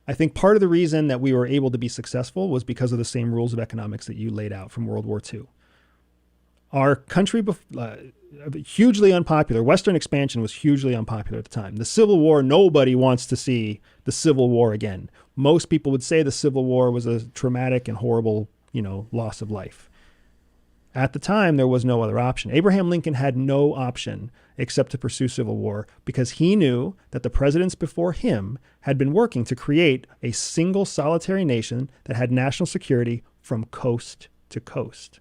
I think part of the reason that we were able to be successful was because of the same rules of economics that you laid out from World War II. Our country, hugely unpopular. Western expansion was hugely unpopular at the time. The Civil War, nobody wants to see the Civil War again. Most people would say the Civil War was a traumatic and horrible, loss of life. At the time, there was no other option. Abraham Lincoln had no option except to pursue civil war because he knew that the presidents before him had been working to create a single solitary nation that had national security from coast to coast.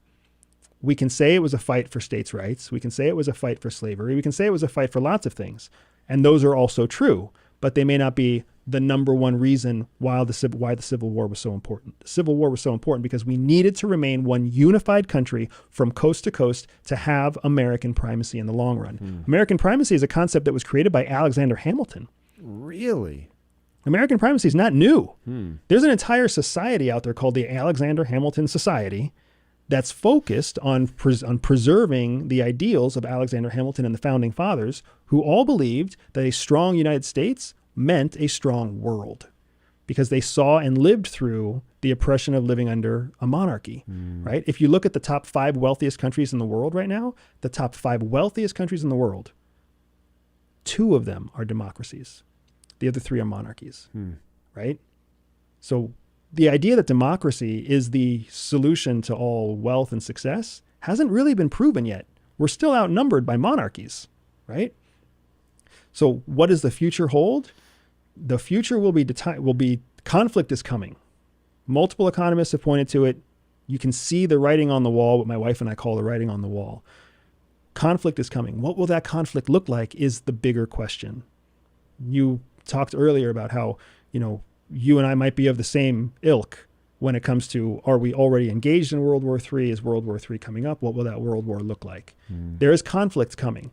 We can say it was a fight for states' rights. We can say it was a fight for slavery. We can say it was a fight for lots of things. And those are also true, but they may not be the number one reason why the Civil War was so important. The Civil War was so important because we needed to remain one unified country from coast to coast to have American primacy in the long run. American primacy is a concept that was created by Alexander Hamilton. Really? American primacy is not new. There's an entire society out there called the Alexander Hamilton Society that's focused on preserving the ideals of Alexander Hamilton and the founding fathers, who all believed that a strong United States meant a strong world because they saw and lived through the oppression of living under a monarchy, right? If you look at the top 5 wealthiest countries in the world right now, the top 5 wealthiest countries in the world, 2 of them are democracies. The other 3 are monarchies, right? So the idea that democracy is the solution to all wealth and success hasn't really been proven yet. We're still outnumbered by monarchies, right? So what does the future hold? The future will be conflict is coming. Multiple economists have pointed to it. You can see the writing on the wall, what my wife and I call the writing on the wall. Conflict is coming. What will that conflict look like is the bigger question. You talked earlier about how, you and I might be of the same ilk when it comes to, are we already engaged in World War III? Is World War III coming up? What will that World War look like? There is conflict coming.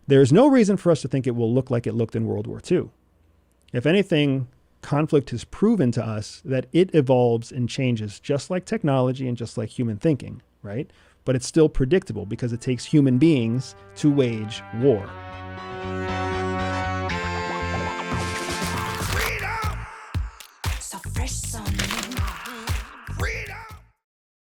There is no reason for us to think it will look like it looked in World War II. If anything, conflict has proven to us that it evolves and changes just like technology and just like human thinking, right? But it's still predictable because it takes human beings to wage war.